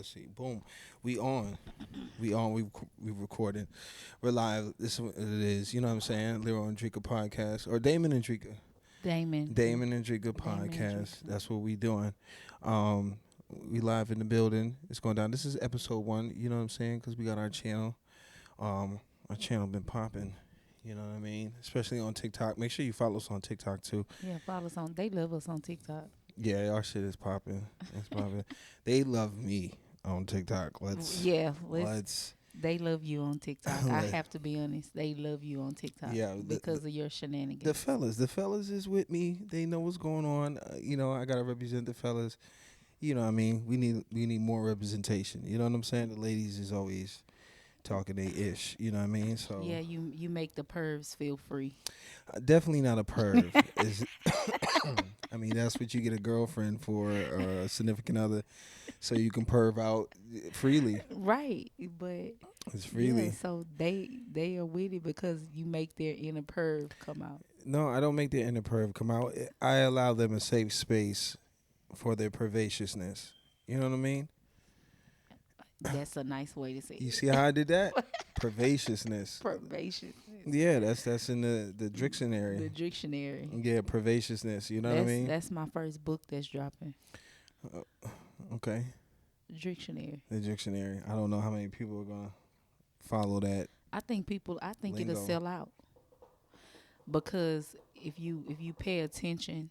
let's see. Boom. We on. We recording. We're live. This is what it is. You know what I'm saying? Lero and Drika podcast. Or Damon and Drika. Damon. Damon and Drika Damon and podcast. Drika. That's what we doing. Um, we live in the building. It's going down. This is episode 1. You know what I'm saying? Because we got our channel. Our channel been popping. You know what I mean? Especially on TikTok. Make sure you follow us on TikTok too. Yeah, follow us on. They love us on TikTok. Yeah, our shit is popping. It's popping. They love me on TikTok. Let's. They love you on TikTok. I Let- have to be honest. They love you on TikTok. Yeah, because of your shenanigans. the fellas is with me. They know what's going on. I gotta represent the fellas. You know what I mean? We need more representation. You know what I'm saying? The ladies is always talking they ish. You know what I mean? So Yeah, you make the pervs feel free. definitely not a perv. I mean, that's what you get a girlfriend for or a significant other, so you can perv out freely. Right, but It's freely. yeah, so they are with it because you make their inner perv come out. No, I don't make their inner perv come out. I allow them a safe space for their pervasiousness. You know what I mean? That's a nice way to say You it. see how I did that? Pervasiousness. Pervasive. Yeah, that's in the dictionary. The dictionary. Yeah, pervasiousness. You know what I mean? That's my first book that's dropping. Okay. Dictionary. The dictionary. I don't know how many people are gonna follow that. I think it'll Lingo. sell out because if you pay attention,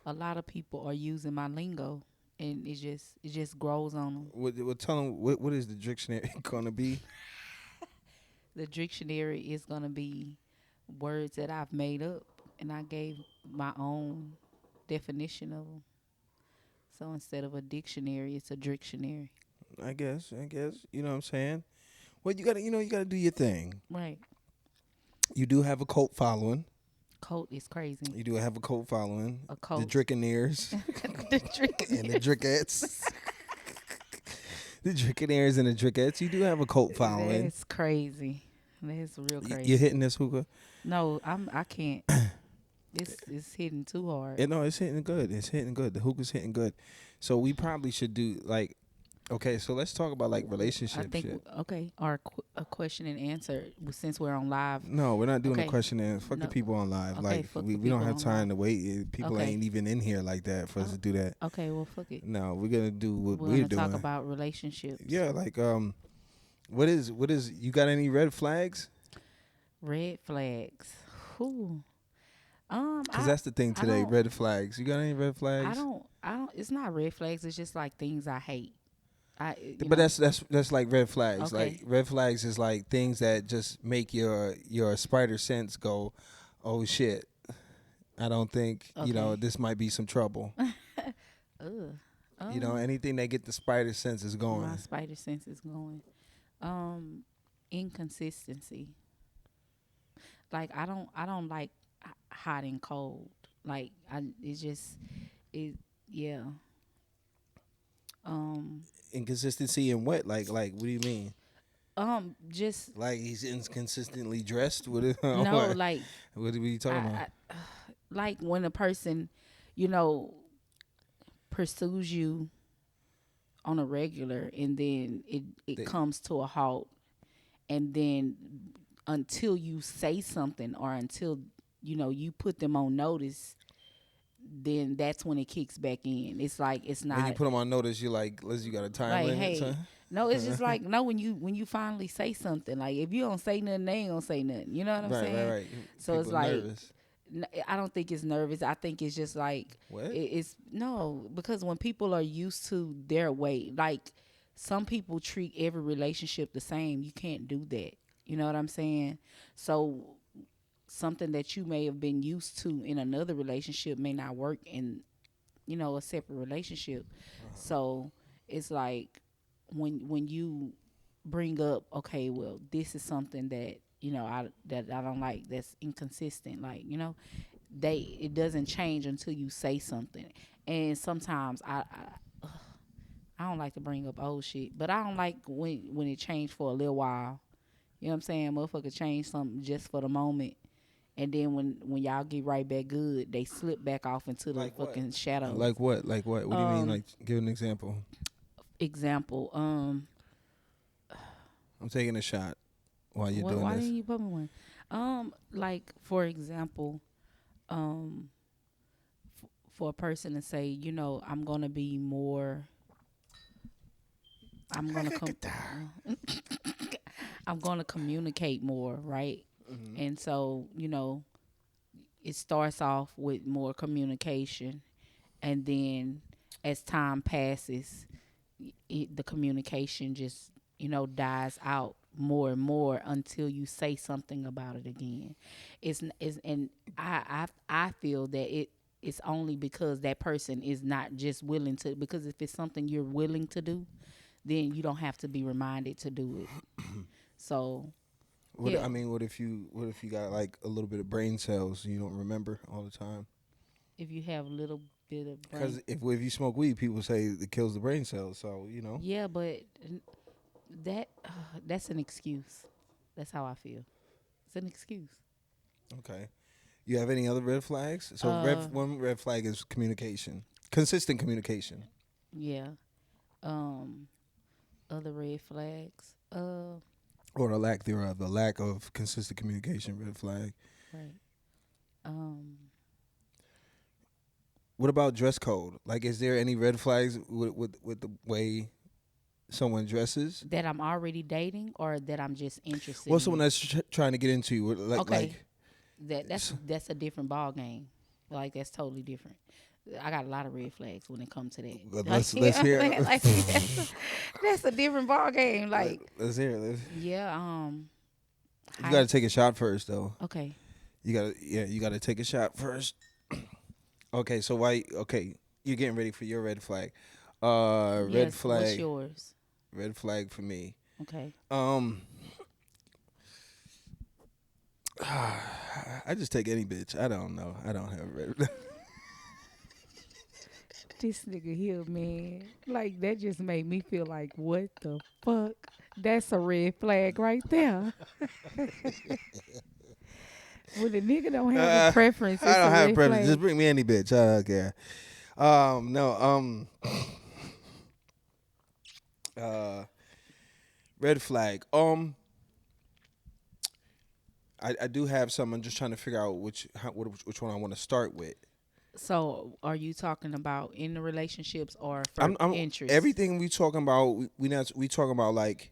a lot of people are using my lingo, and it just grows on them. Tell them what is the dictionary gonna be? The dictionary is gonna be words that I've made up, and I gave my own definition of them. So instead of a dictionary, it's a dictionary. I guess. You know what I'm saying? Well, you gotta do your thing. Right. You do have a cult following. Cult is crazy. You do have a cult following. A cult. The Drickaneers. The Drickaneers. And the Drickettes. The Drickaneers and the Drickettes. You do have a cult following. That's crazy. That's real crazy. You're hitting this hookah? No, I can't. It's hitting too hard. No, it's hitting good. The hookah's hitting good. So we probably should do okay, so let's talk about relationship I think shit. okay, a question and answer since we're on live. No, we're not doing a Okay. question and fuck the No. people on live. Okay, fuck we the don't people have on time to wait. People Okay. ain't even in here like that for us to do that. Okay, well fuck it. No, we're gonna do what We're we're gonna doing. talk about relationships. Yeah, what is you got any red flags? Red flags. Whew. Because that's the thing today, don't- red flags. You got any red flags? I don't. It's not red flags. It's just like things I hate. But that's like red flags. Okay. Like red flags is like things that just make your spider sense go, oh shit. I don't think Okay. this might be some trouble. Ugh. Anything that get the spider sense is going. My spider sense is going. Inconsistency. Like I don't like hot and cold. Like yeah. Inconsistency in what? Like what do you mean? Just Like he's inconsistently dressed with it? no, what? like What are you talking about? like when a person, pursues you on a regular, and then it comes to a halt, and then until you say something or until you put them on notice, then that's when it kicks back in. It's like it's not When you put them on notice, you're like, Liz, you got a time like, limit? hey, son? no, it's just like no, when you finally say something, like if you don't say nothing, they ain't gonna say nothing. You know what I'm saying? Right. So it's People like nervous. I don't think it's nervous. I think it's just like What? it's no, because when people are used to their way, like some people treat every relationship the same. You can't do that. You know what I'm saying? So something that you may have been used to in another relationship may not work in a separate relationship. So it's like when you bring up, okay, well, this is something that I don't like, that's inconsistent, like it doesn't change until you say something. And sometimes I don't like to bring up old shit, but I don't like when it changed for a little while. You know what I'm saying? Motherfucker change something just for the moment, and then when y'all get right back good, they slip back off into the Like what? fucking shadows. Like what? Like what? What do you mean? Like, give an example. example. I'm taking a shot while you're What? doing Why this. didn't you put me one? Like for example, um, for a person to say, I'm gonna be more. I'm gonna come. I'm gonna communicate more, right? Hmm. And so, it starts off with more communication, and then as time passes, the communication just dies out more and more until you say something about it again. And I feel that it's only because that person is not just willing to, because if it's something you're willing to do, then you don't have to be reminded to do it. So What yeah, I mean, what if you got like a little bit of brain cells and you don't remember all the time? if you have a little bit of brain. Because if you smoke weed, people say it kills the brain cells. So Yeah, but that that's an excuse. That's how I feel. It's an excuse. Okay. You have any other red flags? So Uh, one red flag is communication, consistent communication, yeah. Um, Other red flags. or the lack thereof. The lack of consistent communication, red flag. Right. Um, What about dress code? Like, is there any red flags with the way someone dresses? that I'm already dating or that I'm just interested Well, someone in. that's trying to get into you, Okay, that's a different ball game. Like that's totally different. I got a lot of red flags when it comes to that. Like, let's yeah, hear man, like that's a different ball game. Like, let's hear it. yeah, You got to high. take a shot first, though. Okay. You got to take a shot first. Okay, so why? Okay, you're getting ready for your red flag. Red Yes. What's flag, yours? red flag for me. Okay. Um, I just take any bitch. I don't know. I don't have a red. This nigga here, man. Like that just made me feel like, what the fuck? That's a red flag right there. When the nigga don't have a Uh, preference, I it's don't a have red preference. Just flag. bring me any bitch. I don't care. No. Uh, red flag. I do have some. I'm just trying to figure out which one I want to start with. So, are you talking about in the relationships or for I'm interest? everything we talking about. We talking about like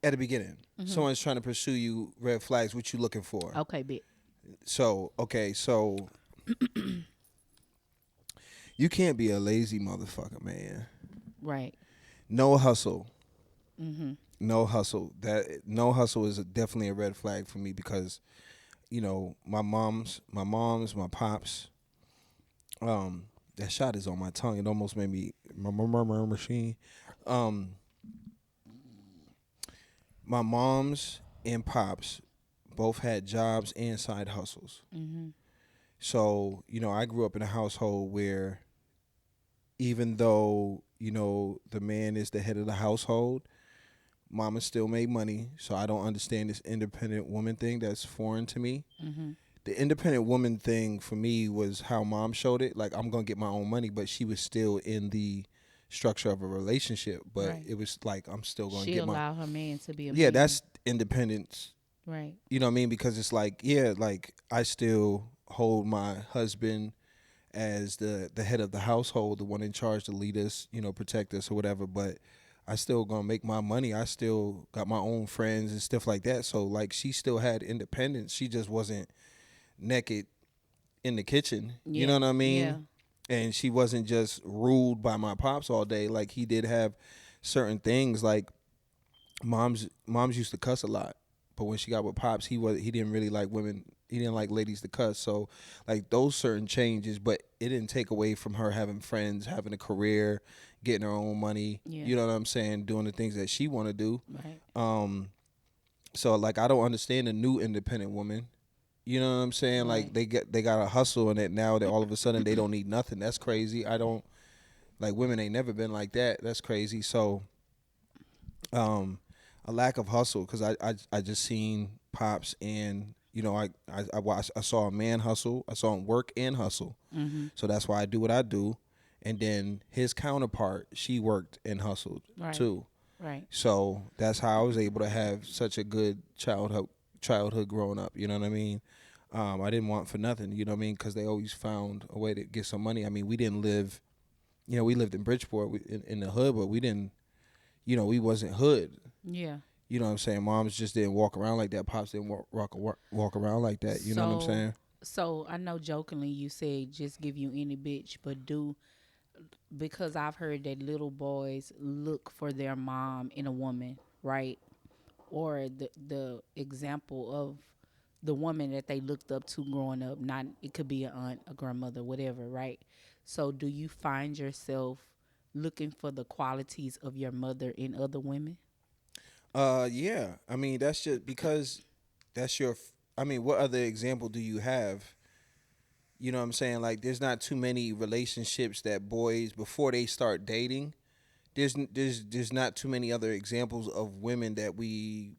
at the beginning. Hmm. Someone's trying to pursue you. Red flags. What you looking for? Okay, bit. So okay. So you can't be a lazy motherfucker, man. Right. No hustle. Hmm. No hustle. That no hustle is definitely a red flag for me because my pops. That shot is on my tongue. It almost made me machine. Um, my mom's and pops both had jobs and side hustles. Hmm. So I grew up in a household where even though the man is the head of the household, mama still made money. So I don't understand this independent woman thing. That's foreign to me. Hmm. The independent woman thing for me was how mom showed it. Like, I'm gonna get my own money, but she was still in the structure of a relationship. But Right. it was like, I'm still gonna She get my. allowed her man to be a Yeah, man. that's independence. Right. You know what I mean? Because it's like, yeah, like I still hold my husband as the head of the household, the one in charge to lead us, protect us or whatever. But I still gonna make my money. I still got my own friends and stuff like that. So like, she still had independence. She just wasn't naked in the kitchen. You Yeah. know what I Yeah. mean? And she wasn't just ruled by my pops all day. Like, he did have certain things. Like, moms used to cuss a lot, but when she got with pops, he didn't really like women. He didn't like ladies to cuss. So like those certain changes, but it didn't take away from her having friends, having a career, getting her own money. Yeah. You know what I'm saying? Doing the things that she want to do. Right. Um, so like, I don't understand the new independent woman. You know what I'm saying? Like, Right. they got a hustle in it now that all of a sudden they don't need nothing. That's crazy. I don't like, women ain't never been like that. That's crazy. So um, a lack of hustle, because I just seen pops, and I watched, I saw a man hustle. I saw him work and hustle. Hmm. So that's why I do what I do. and then his counterpart, she worked and hustled Right. too. Right. So that's how I was able to have such a good childhood growing up. You know what I mean? I didn't want for nothing. You know what I mean? Because they always found a way to get some money. I mean, we didn't live. We lived in Bridgeport in the hood, but we didn't. We wasn't hood. Yeah. You know what I'm saying? Moms just didn't walk around like that. Pops didn't walk around like that. You know what I'm So saying? so I know jokingly you said just give you any bitch, but do because I've heard that little boys look for their mom in a woman, right? Or the example of the woman that they looked up to growing up. Not it could be an aunt, a grandmother, whatever, right? So do you find yourself looking for the qualities of your mother in other women? Yeah. I mean, that's just because that's your. I mean, what other example do you have? You know what I'm saying? Like, there's not too many relationships that boys before they start dating. There's not too many other examples of women that we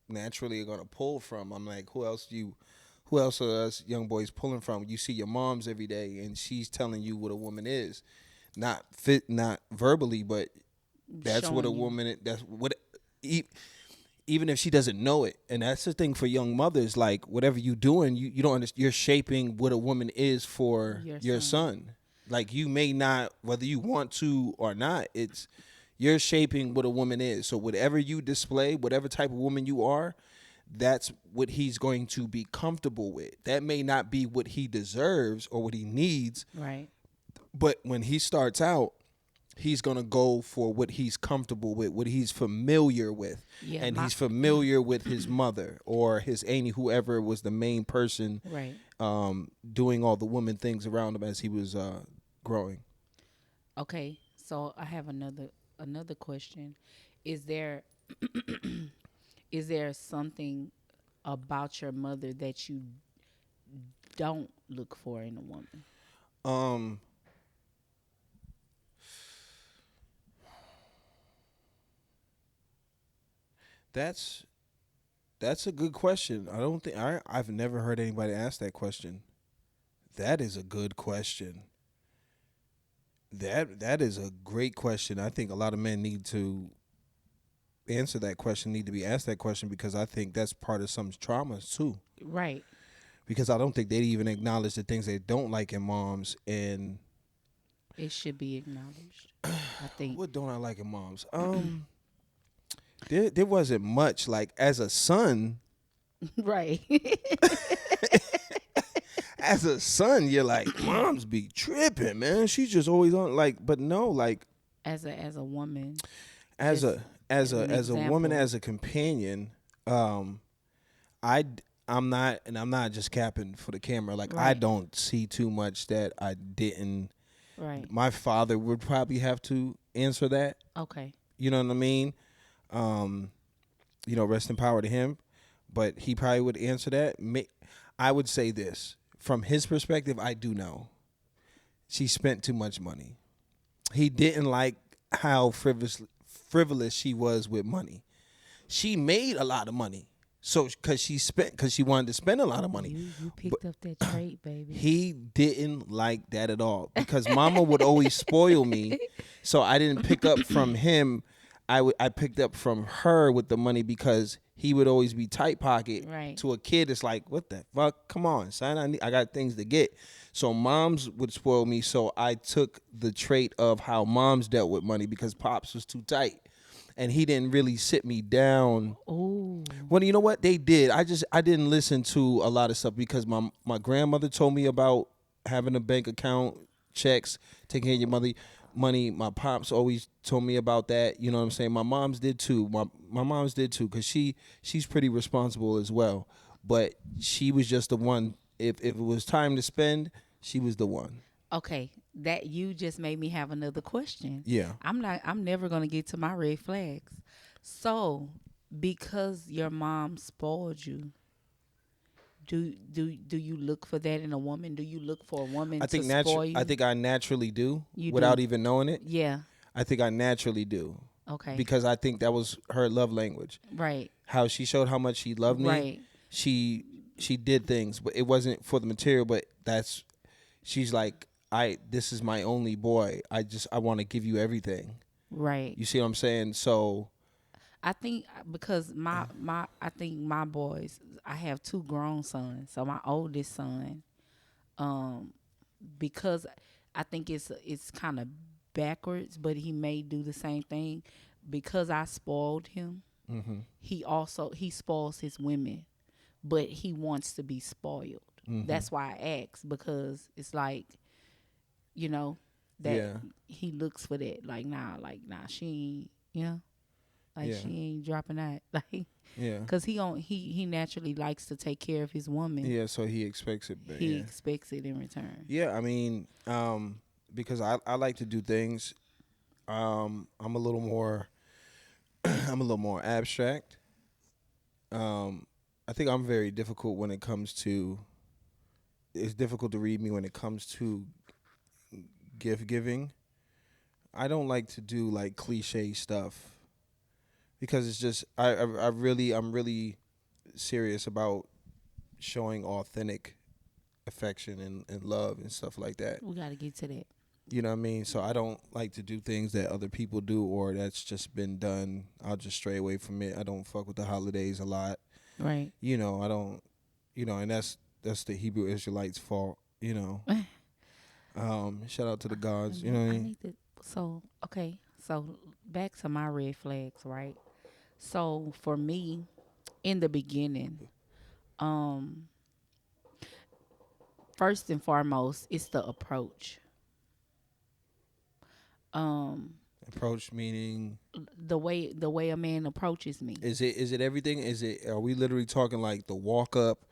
naturally are gonna pull from. I'm like, who else are us young boys pulling from? You see your moms every day, and she's telling you what a woman is, not verbally, but that's what a Showing you. woman. That's what. e- Even if she doesn't know it, and that's the thing for young mothers. Like, whatever you doing, you don't understand. You're shaping what a woman is for Your your son. son. Like, you may not, whether you want to or not, it's you're shaping what a woman is. So whatever you display, whatever type of woman you are, that's what he's going to be comfortable with. That may not be what he deserves or what he needs, Right. but when he starts out, he's gonna go for what he's comfortable with, what he's familiar with, Yeah, and my he's familiar with his mother or his auntie, whoever was the main person right. doing all the woman things around him as he was growing. Okay. So I have another question. Is there is there something about your mother that you don't look for in a woman? Um, that's that's a good question. I don't think I've never heard anybody ask that question. That is a good question. That is a great question. I think a lot of men need to answer that question, need to be asked that question, because I think that's part of some traumas too. Right. Because I don't think they even acknowledge the things they don't like in moms. And It should be acknowledged. I think. what don't I like in moms? There wasn't much. Like, as a son, Right. you're like, moms be tripping, man. She's just always on. Like, but no, like, As a woman, as just a as an a as a woman, example. as a companion, um, I I'm not just capping for the camera. Like, I Right. don't see too much that I didn't. Right. My father would probably have to answer that. Okay. You know what I mean? Um, rest in power to him. But he probably would answer that. I would say this from his perspective. I do know she spent too much money. He didn't like how frivolous she was with money. She made a lot of money, so because she wanted to spend a lot of money. You But picked up that trait, baby. he didn't like that at all, because mama would always spoil me. So I didn't pick up from him. I picked up from her with the money, because he would always be tight pocket. Right. To a kid, it's like, what the fuck? Come on, son. I got things to get. So moms would spoil me. So I took the trait of how moms dealt with money, because pops was too tight. And he didn't really sit me down. Oh. Well, you know what they did? I didn't listen to a lot of stuff, because my grandmother told me about having a bank account, checks, taking care of your money. My pops always told me about that. You know what I'm saying? My mom's did too. My mom's did too, because she's pretty responsible as well. But she was just the one. If it was time to spend, she was the one. Okay. That you just made me have another question. Yeah. I'm never gonna get to my red flags. So, because your mom spoiled you, do you look for that in a woman? Do you look for a woman to spoil I you? think I naturally do, You without do. even knowing it. Yeah. I think I naturally do, Okay. because I think that was her love language. Right. How she showed how much she loved me. Right. She did things, but it wasn't for the material. But she's like, this is my only boy. I want to give you everything. Right. You see what I'm saying? So I think because I think my boys, I have two grown sons. So my oldest son, um, because I think it's kind of backwards, but he may do the same thing. Because I spoiled him, mhm. he spoils his women, but he wants to be spoiled. Mhm. That's why I asked, because it's like, you know, that Yeah. he looks for that. Like nah, she ain't, like Yeah. she ain't dropping that. Like, Yeah. cause he naturally likes to take care of his woman. Yeah, so he expects it, but He yeah. expects it in return. Yeah, I mean, because I like to do things. I'm a little more I'm a little more abstract. Um, I think I'm very difficult when it comes to. It's difficult to read me when it comes to gift giving. I don't like to do like cliche stuff because it's just I'm really serious about showing authentic affection and love and stuff like that. We got to get to that. You know what I mean? So I don't like to do things that other people do or that's just been done. I'll just stray away from it. I don't fuck with the holidays a lot. Right. I don't. And that's the Hebrew Israelites' fault. Shout out to the gods. You know what I I mean? need to. So okay. So back to my red flags, right? So for me, in the beginning, um, first and foremost, it's the approach. Um, Approach meaning the way a man approaches me. is it everything? Are we literally talking like the walk up,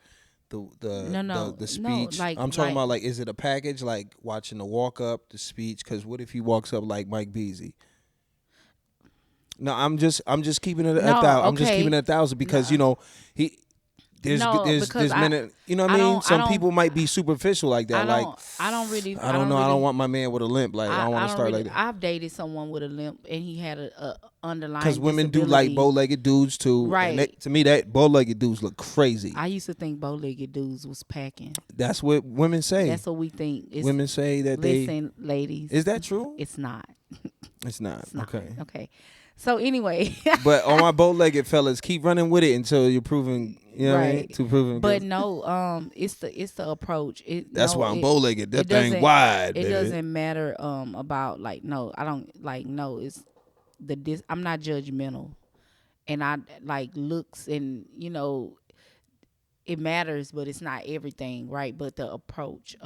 No, no, the no. speech? Like I'm talking like about like is it a package like watching the walk up, the speech? Because what if he walks up like Mike Beasley? No, I'm just keeping it a no. thousand. I'm just keeping it Okay. 1,000 because No, he no, because there's men, you know what I mean. I Some don't people might be superficial like that. Like I I don't don't know. I don't really want my man with a limp. Like I don't want I to don't start really like that. I've dated someone with a limp and he had a Because underlying women do like disability. bow-legged dudes too, and Right. to me, that bow-legged dudes look crazy. I used to think bow-legged dudes was packing. That's what women say. That's what we think. It's Women say that they. Listen, ladies, Is that true? it's not. It's not. It's not. Okay. Okay. So anyway, But all my bow-legged fellas, keep running with it until you're proven. You know what I mean? right. To proven But guilty. no, it's the approach. That's why I'm bow-legged. It That thing doesn't wide, it baby. doesn't matter about like no, I don't like no, it's I'm not judgmental. And I like looks and it matters, but it's not everything, right? But the approach.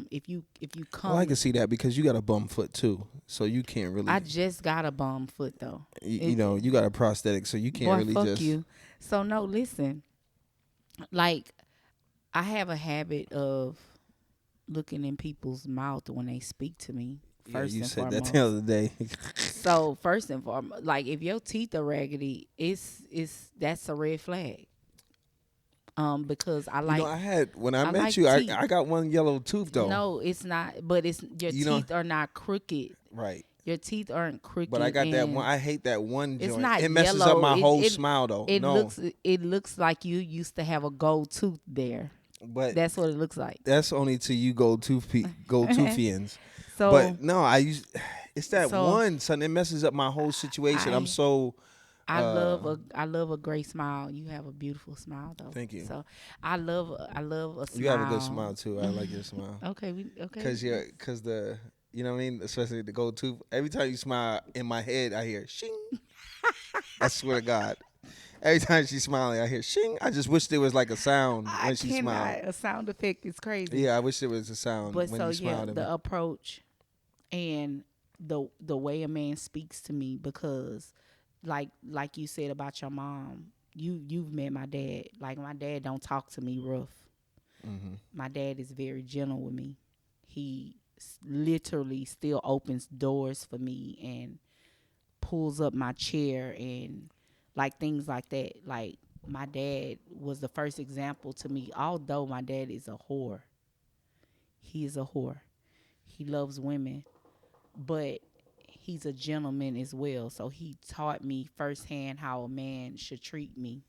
If you Well, I come, can see that because you got a bum foot too, so you can't I really. just got a bum foot though. You got a prosthetic, so you can't Boy, really fuck just. you. So no, listen. Like I have a habit of looking in people's mouth when they speak to me. Yeah, First you and said that the foremost. other day. So first and foremost, like if your teeth are raggedy, it's that's a red flag. Because I had when I I met like you, teeth. I got one yellow tooth though. No, it's not. But it's your You know, teeth are not crooked. right? Your teeth aren't But I crooked, got that one. and I hate that one it's joint. not It messes up yellow. my It whole it smile though. it No, looks it looks like you used to have a gold tooth there. but That's what it looks like. that's only to you gold toothians. So But no, I use it's that so one son. It messes up my whole situation. I'm I so. I love a great smile. You have a beautiful smile though. Thank you. So I love a You have a good smile smile. too. I like your smile. Okay, okay. Cause the you know what I mean, especially the gold tooth. Every time you smile, in my head I hear shing. I swear to God. Every time she's smiling, I hear shing. I just wish there was like a sound I when she smiled. cannot. A sound effect is crazy. Yeah, I wish there was a sound But when so you yeah, smiled at me. the approach and the way a man speaks to me, because like you said about your mom, you've met my dad. Like my dad don't talk to me rough. Mm-hmm. My dad is very gentle with me. He literally still opens doors for me and pulls up my chair and like things like that. Like my dad was the first example to me. Although my dad is a whore, he is a whore. He loves women, but he's a gentleman as well. So he taught me firsthand how a man should treat me.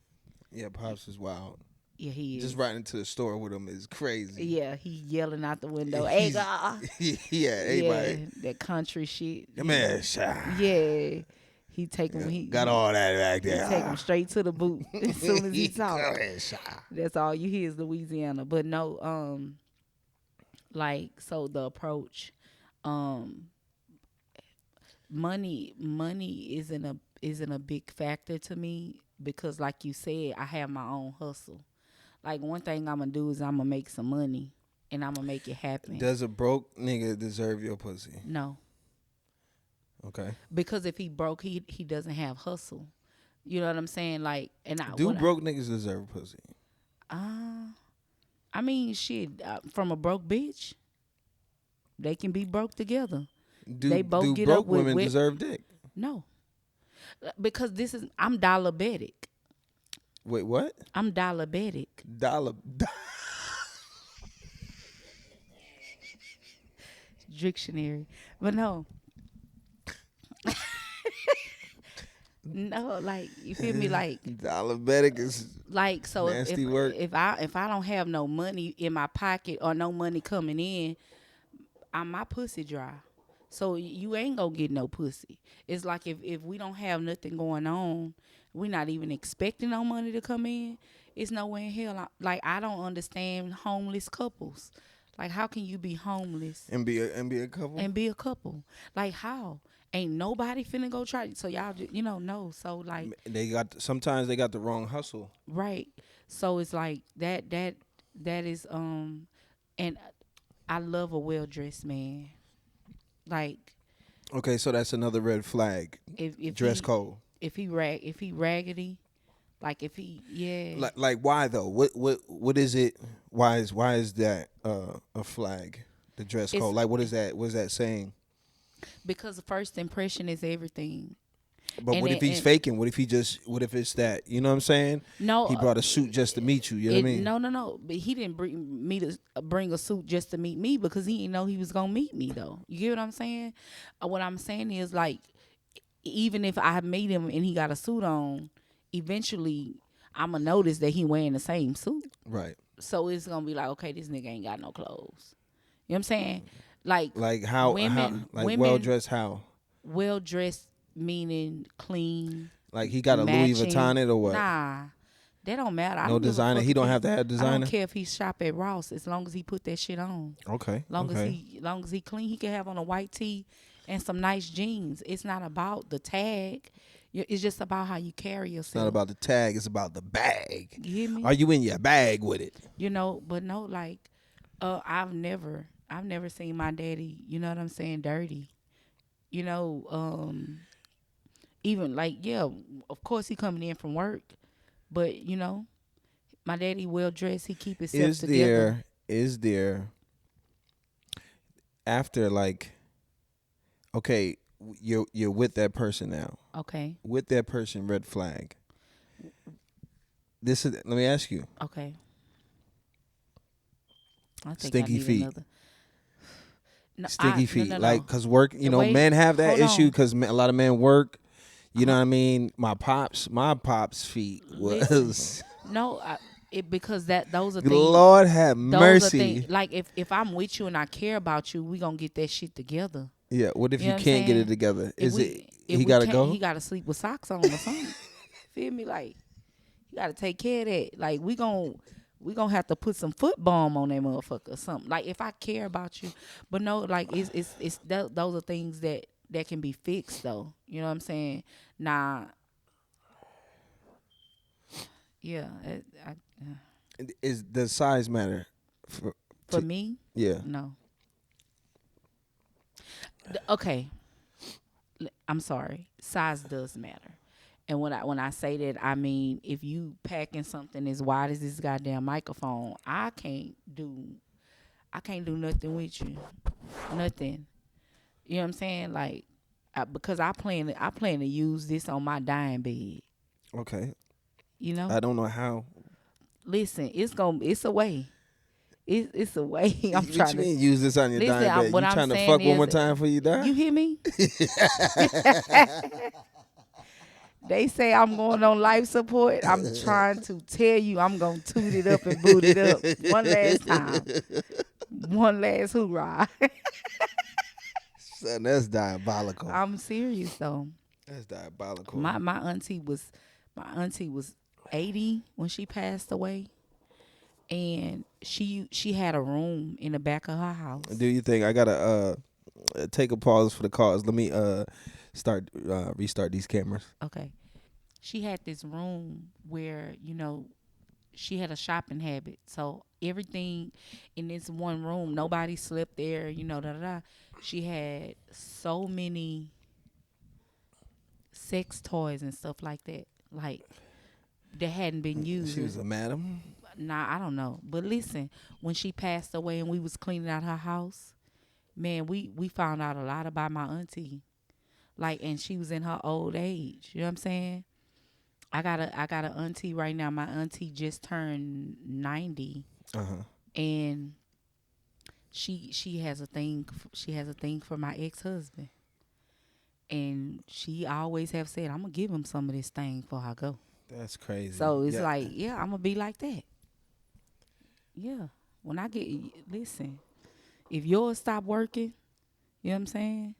Yeah, pops is wild. Yeah, he Just is. riding to the store with him is crazy. Yeah, he yelling out the window. Hey, He's God. yeah, Yeah, everybody. that country shit. Come here, shy. Yeah. He take him. Got all that back He take him there. straight to the boot as soon as he talk. Come here, shy. That's all you hear is Louisiana. But no, like so the approach, um, money isn't a big factor to me because like you said, I have my own hustle. Like one thing I'm gonna do is I'm gonna make some money and I'm gonna make it happen. Does a broke nigga deserve your pussy? No, Okay. because if he broke, he doesn't have hustle. You know what I'm saying? Like, and Do broke niggas deserve pussy? uh, I mean, shit, from a broke bitch, they can be broke together. They both Do get broke up with women deserve dick? no, because I'm diabetic. Wait, what? I'm diabetic. Dollar. Dictionary, but no, no, like you feel me, Diabetic is like so nasty work. if I don't have no money in my pocket or no money coming in, my pussy dry. So you ain't gonna get no pussy. It's like if we don't have nothing going on, we not even expecting no money to come in. It's nowhere in hell. Like I don't understand homeless couples. Like how can you be homeless And be a couple. and be a couple? Like how? Ain't nobody finna go try. So y'all just, no. So like Sometimes they got the wrong hustle. right. So it's like that is and I love a well dressed man. Like Okay, so that's another red flag. if Dress he, code. if he raggedy, like if he Like why though? What is it? Why is that a flag? The dress It's- code. Like what is that? What is that saying? because the first impression is everything. But And what if he's faking? What if it's that? You know what I'm saying? No, He brought a suit just to meet you. You know what I mean? No. But he didn't bring me to bring a suit just to meet me because he didn't know he was gonna meet me though. You get what I'm saying? What I'm saying is like, even if I meet him and he got a suit on, eventually I'ma notice that he wearing the same suit. Right. So it's gonna be like, okay, this nigga ain't got no clothes. You know what I'm saying? Like how women well dressed how? well dressed meaning clean. Like he got a Louis matching. Vuitton it or what? Nah, that don't matter. I No don't give a designer. fuck He if don't have to have I designer. don't care if he shop at Ross as long as he put that shit on. Okay. Long okay. as he clean, he can have on a white tee and some nice jeans. It's not about the tag. It's just about how you carry yourself. It's not about the tag. It's about the bag. You hear me? Are you in your bag with it? But no, like, I've never seen my daddy. You know what I'm saying? Dirty. Even like, yeah, of course he coming in from work, but my daddy well dressed. He keep himself together. Is there after like, okay, you're with that person now. Okay. With that person, red flag. Let me ask you. Okay. I think Stinky I need feet. another. No, Stinky feet. No. Like, cause work, Wait, men have that hold issue on. because a lot of men work. You know what I mean? My pops feet was. Listen. No, because those are things. Lord have Those are mercy. things. Like if I'm with you and I care about you, we gonna get that shit together. Yeah. What if You you know what I'm can't get saying? it together? If He we gotta can't- go? He gotta sleep with socks on or something. Feel me? Like you gotta take care of that. Like we gonna have to put some foot balm on that motherfucker or something. Like if I care about you, but no, like those are things that can be fixed though. You know what I'm saying? Nah. Yeah. Does size matter? For me, Yeah. no. Okay. I'm sorry. Size does matter. And when I say that, I mean if you packing something as wide as this goddamn microphone, I can't do nothing with you. Nothing. You know what I'm saying? Like because I plan to use this on my dying bed. Okay. You know? I don't know how. Listen, it's a way. It's a way. I'm What trying you to mean use this on your Listen, dying bed? what You I'm trying to saying fuck one more is- time before you die? You hear me? They say I'm going on life support. I'm trying to tell you I'm gonna toot it up and boot it up one last time. One last hoorah. Son, that's diabolical. I'm serious though. That's diabolical. My auntie was 80 when she passed away, and she had a room in the back of her Do house. you think I gotta take a pause for the cause? Let me start restart these cameras. Okay. She had this room where, she had a shopping habit. So everything in this one room, nobody slept there, da da da. She had so many sex toys and stuff like that. Like that hadn't been used. She was And a madam. nah, I don't know. But listen, when she passed away and we was cleaning out her house, man, we found out a lot about my auntie. Like, and she was in her old age. You know what I'm saying? I got a auntie right now. My auntie just turned 90, Uh huh. and she has a thing for my ex-husband, and she always have said, I'm gonna give him some of this thing before I go. That's crazy. So it's Yeah. like, yeah, I'm gonna be like that. Yeah. When I get listen, if yours stop working, you know what I'm saying?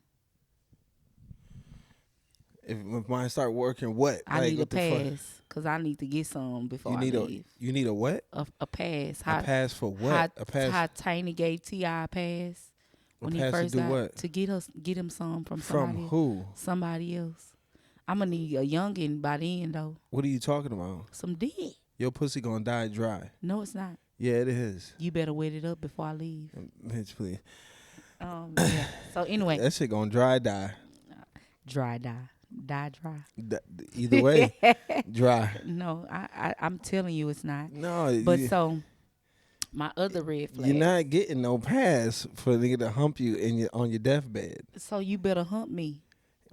If mine start working, what? I Like need a what the fuck? pass because I need to get some before You I need a leave. you need a what? A pass. A How pass for how what? A pass how Tiny gave Ti pass a when he pass to first do got what? to get him some from From somebody who? somebody else. I'm gonna need a youngin by then though. What are you talking about? Some dick. Your pussy gonna die dry. No, it's not. Yeah, it is. You better wet it up before I leave. Bitch, please. Yeah. So anyway, That shit gonna dry die. dry die, die dry. Either way, dry. No, I'm telling you, it's not. No, But so my other red you're flag. not getting no pass for a nigga to hump you on your deathbed. So you better hump me.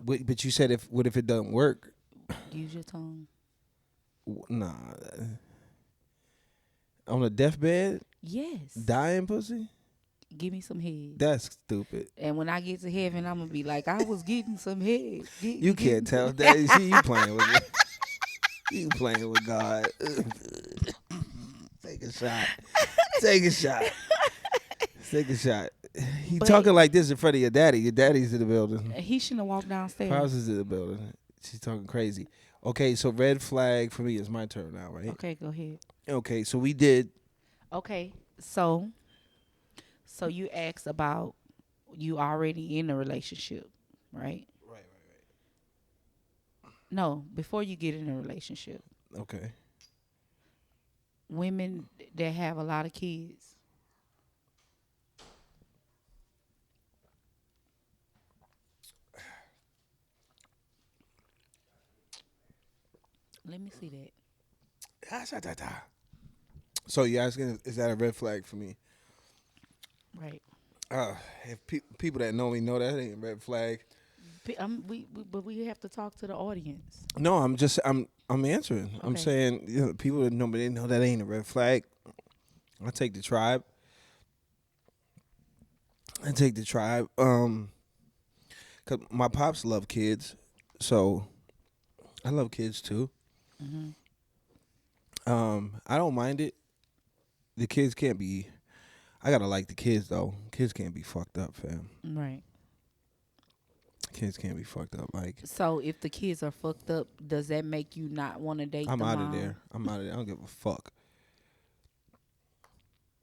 But you said what if it doesn't work? Use your tongue. Nah, on a deathbed, Yes. dying pussy. Give me some head. That's stupid. And when I get to heaven, I'm gonna be like, I was getting some head. You can't tell that. See, you playing with it. You playing with God. Take a shot. Take a shot. Take a shot. You But- talking like this in front of your daddy. Your daddy's in the building. He shouldn't have walked downstairs. Pops is in the building. She's talking crazy. Okay, so red flag for me is my turn now, right? Okay, go ahead. Okay, so we did. Okay, so you asked about you already in a relationship, right? Right. No, before you get in a relationship, Okay. women that have a lot of kids. Let me see that. So you asking, is that a red flag for me? Right. If people that know me know that ain't a red flag. But we have to talk to the audience. No, I'm answering. I'm Okay. saying, people that know me, they know that ain't a red flag. I take the tribe. Cause my pops love kids, so I love kids too. Hmm. I don't mind it. The kids can't be. I gotta like the kids though. Kids can't be fucked up, fam. Right. Kids can't be fucked up. Like, So if the kids are fucked up, does that make you not want to date I'm the out mom? of there. I don't give a fuck.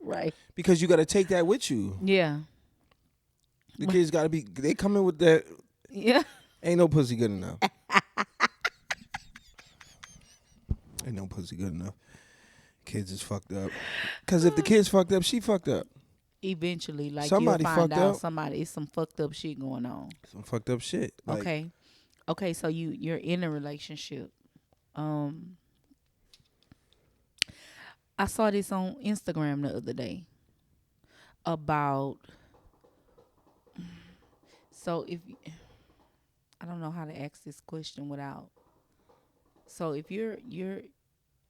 Right. Because you gotta take that with you. Yeah. The kids gotta be. They come in with that. Yeah. Ain't no pussy good enough. Ain't no pussy good enough. Kids is fucked up. Cause if the kid's fucked up, she fucked up. Eventually, like Somebody you'll find fucked out up. it's some fucked up shit going on. Some fucked up shit. Like, Okay. Okay, so you're in a relationship. I saw this on Instagram the other day about so if I don't know how to ask this question without so if you're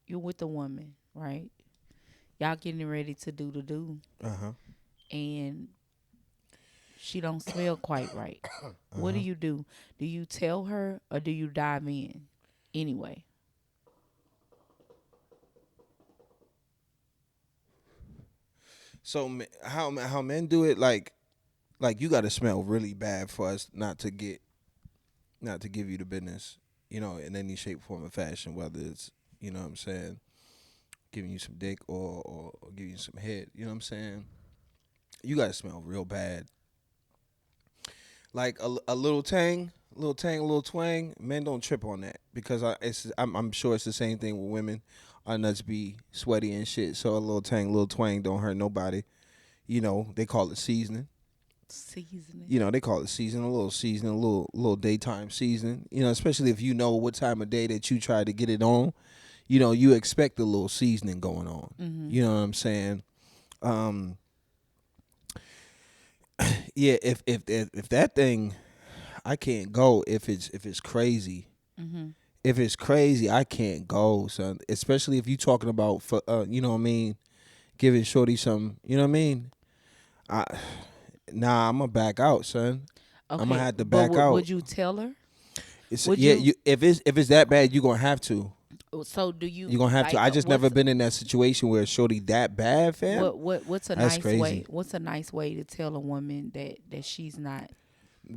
with a woman, right? Y'all getting ready to do the do and she don't smell quite right. What do? Do you tell her or do you dive in? anyway. So how men do it, like you got to smell really bad for us not to give you the business, in any shape, form, or fashion, whether it's, what I'm saying, giving you some dick or giving you some head, you know what I'm saying? You got to smell real bad. Like a a little twang, men don't trip on that because I'm sure it's the same thing with women. Our nuts be sweaty and shit, so a little tang, little twang don't hurt nobody. They call it seasoning. Seasoning. They call it seasoning, a little seasoning, a little daytime seasoning. Especially if you know what time of day that you try to get it on. You expect a little seasoning going on. Mm-hmm. You know what I'm saying? Um, yeah. If that thing, I can't go. If it's crazy. Mm-hmm. If it's crazy, I can't go, son. Especially if you talking about, you know what I mean, giving shorty some, you know what I mean. I Nah, I'm gonna back out, son. I'm gonna Okay, have to but back out. would you tell her? It's Would yeah. you? If it's that bad, you gonna have to. So do you You gonna have to. like I just never what's been in that situation where shorty that bad, fam. what's a That's nice way? crazy, What's a nice way to tell a woman that she's not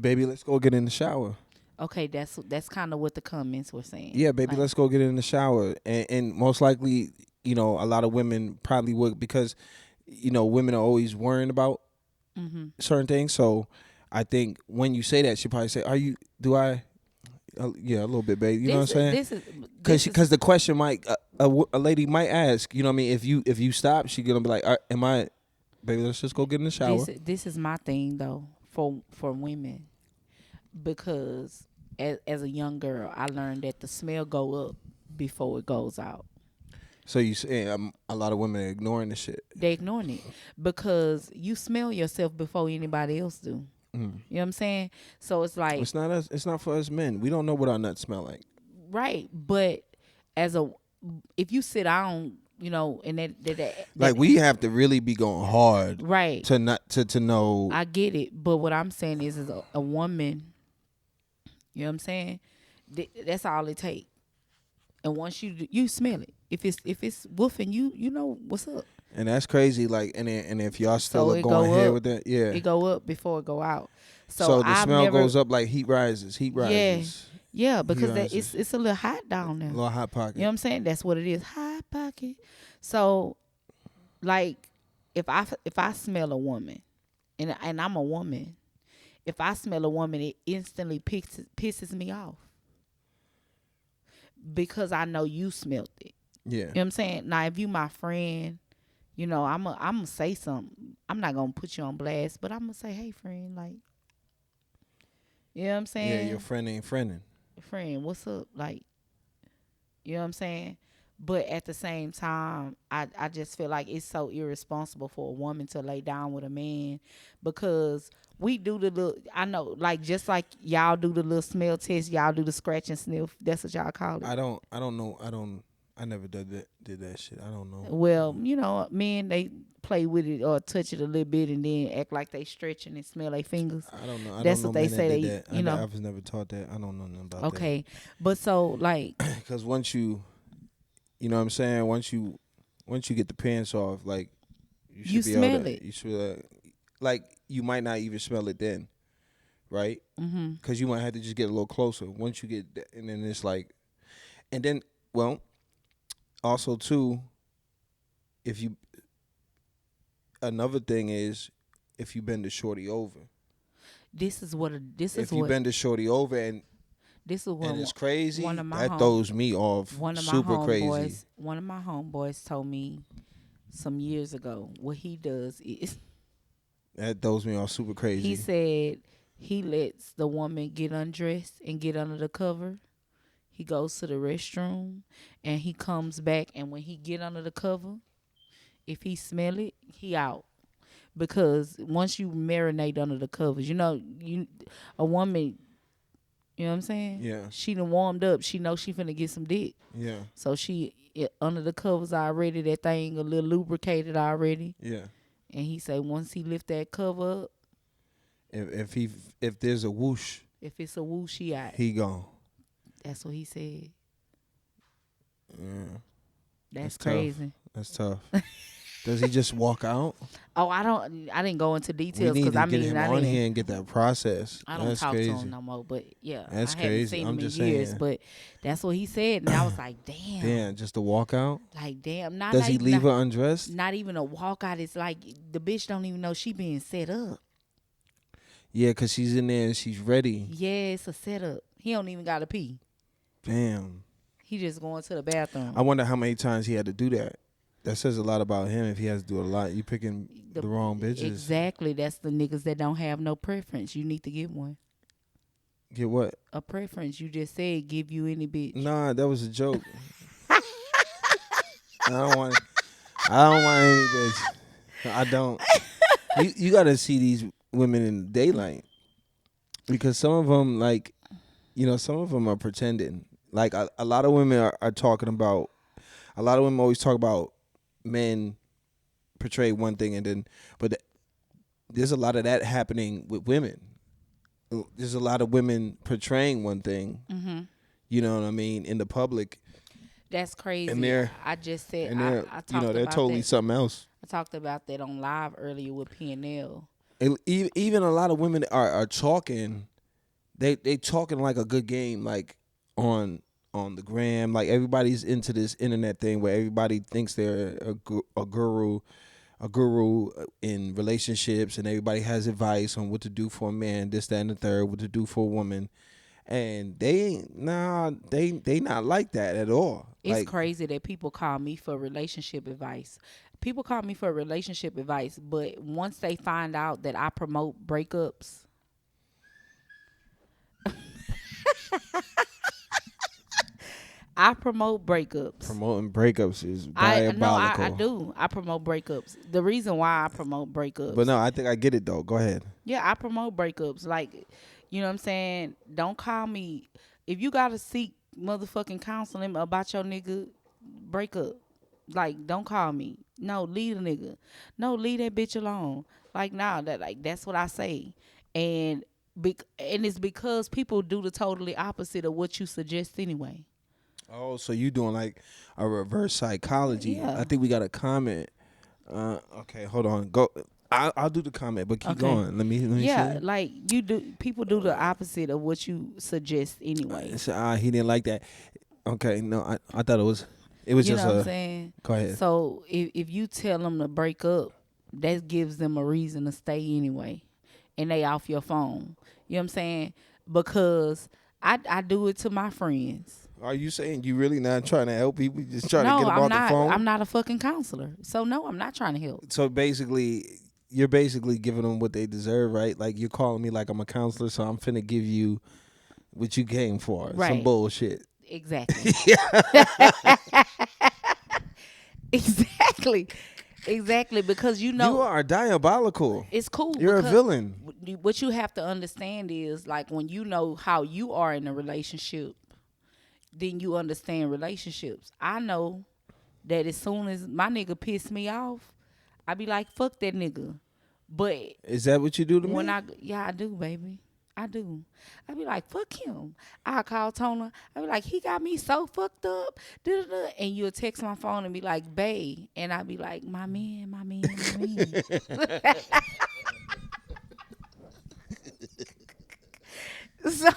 baby. Let's go get in the shower. okay? That's kind of what the comments were saying. Yeah, baby. Like, Let's go get in the shower. And most likely, a lot of women probably would because, women are always worrying about mm-hmm. certain things. So I think when you say that, she probably say, "Are you? Do I? Yeah, a little bit, baby. You know what I'm saying? This is Because the question might a lady might ask, you know what I mean? If you stop, she gonna be like, "Am I, baby? Let's just go get in the shower." this is my thing though for women because as a young girl I learned that the smell go up before it goes out. So you say a lot of women are ignoring the shit. They ignoring it because you smell yourself before anybody else do. Mm. You know what I'm saying? So it's like It's not us. It's not for us men. We don't know what our nuts smell like. right, but as a if you sit down, and Like we have to really be going hard right, to not to know. I get it. But what I'm saying is a woman, you know what I'm saying? That's all it takes. And once you smell it, if it's woofing, you know what's up. And that's crazy. Like and if y'all still So are it going go ahead up. with that, yeah. It go up before it go out. So So the I've smell never, goes up like heat rises. Heat yeah, rises. yeah, Heat because rises. it's a little hot down A there. little hot You know what pocket. I'm saying? That's what it is, hot pocket. So like, if I smell a woman, and I'm a woman, if I smell a woman, it instantly pisses me off because I know you smelled it. Yeah. You know what I'm saying? Now, if you my friend, I'm gonna say something. I'm not gonna put you on blast, but I'm gonna say, hey, friend, like, you know what I'm Yeah, your saying? friend ain't friending. Friend, what's up? Like, you know what I'm saying? But at the same time, I just feel like it's so irresponsible for a woman to lay down with a man because we do the little, I know, like, just like y'all do the little smell test, y'all do the scratch and sniff. That's what y'all call it. I don't know. I never did that shit. I don't know. Well, men, they play with it or touch it a little bit and then act like they stretching and smell their fingers. I don't know. I don't That's know what they men that say. did They, that. I was never taught that. I don't know nothing about okay. But so, like, that. Because once you know what I'm saying, once you get the pants off, like you you should be able smell to. it. You should like you might not even smell it then, right? Mm-hmm. Because you might have to just get a little closer. Once you get, and then it's like, and then well, also too, if you another thing is if you bend the shorty over. This is If you what bend the shorty over and this is and what it's one crazy, of my that home throws me off one of my super crazy. homeboys one of my homeboys told me some years ago. What he does is That throws me off super he crazy. said he lets the woman get undressed and get under the cover. He goes to the restroom and he comes back, and when he get under the cover, if he smell it, he out. Because once you marinate under the covers, a woman, you know what I'm saying? Yeah, She done warmed up. She know she finna get some dick. yeah, So under the covers already, that thing a little lubricated already. yeah. And he say once he lift that cover up, If there's a whoosh, if it's a whoosh, he out. he gone. That's what he said. That's That's tough. crazy. That's tough. Does he just walk out? Oh, I didn't go into We details need because to I get mean him I on didn't. here and get that process. I don't That's talk to him crazy. no more, but yeah, I That's hadn't crazy. seen I'm him in just years. saying. But that's what he said, and I was like, damn, Damn, just to walk out? like damn, not Does he like leave her undressed? not even a walkout. It's like the bitch don't even know she being set up. Yeah, because she's in there and she's ready. Yeah, it's a setup. He don't even gotta pee. Damn. He just going to the I bathroom. wonder how many times he had to do that. That says a lot about him if he has to do it a lot. You picking The, the wrong bitches. exactly. That's the niggas that don't have no preference. You need to get one. Get what? A preference. You just said give you any bitch. Nah, that was a joke. I don't want. I don't want any bitch. I don't. You got to see these women in the daylight because some of them, like, some of them are pretending. Like a lot of women are talking about. A lot of women always talk about men portray one thing and then, but there's a lot of that happening with women. There's a lot of women portraying one thing. Mm-hmm. You know what I mean in the public, That's and crazy. they're I just said and they're I talked they're about totally that. something else. I talked about that on live earlier with PNL. And even a lot of women are talking. They talking like a good game, like on the gram. Like everybody's into this internet thing where everybody thinks they're a guru in relationships, and everybody has advice on what to do for a man, this, that, and the third, what to do for a woman, and they not like that at all. It's Like, crazy that people call me for relationship advice. People call me for relationship advice, but once they find out that I promote breakups, I promote breakups. promoting breakups is I no, I diabolical. do. I promote breakups. The reason why I promote But breakups, no, I think I get it though. Go ahead. yeah, I promote breakups. Like, you know what I'm saying? Don't call me if you gotta seek motherfucking counseling about your nigga breakup. Like, don't call me. No, leave the nigga. No, leave that bitch alone. Like, nah, that's what I say. And and it's because people do the totally opposite of what you suggest anyway. Oh, so you doing like a reverse psychology? Yeah. I think we got a comment. Okay, hold on. Go. I'll do the comment, but keep Okay. going. Let me Yeah, see. like you do. People do the opposite of what you suggest anyway. He didn't like that. Okay, no, I thought it was You just know what I'm a. saying? Go ahead. So if you tell them to break up, that gives them a reason to stay anyway, and they off your phone. You know what I'm saying? Because I do it to my friends. Are you saying you really not trying to help people? You just trying to get No, them I'm off the not. phone? I'm not a fucking counselor. So no, I'm not trying to help. So basically, you're basically giving them what they deserve, right? Like you're calling me like I'm a counselor, so I'm finna give you what you came for. Some Right. bullshit. Exactly. Exactly. Exactly. Because You are diabolical. it's cool. You're a because villain. What you have to understand is like when you know how you are in a relationship, then you understand relationships. I know that as soon as my nigga piss me off, I be like, fuck that nigga. But Is that what you do to when me? I do, baby. I do. I be like, fuck him. I call Tona. I be like, he got me so fucked up. Da-da-da. And you'll text my phone and be like, bae. And I be like, my man, my man, my man. so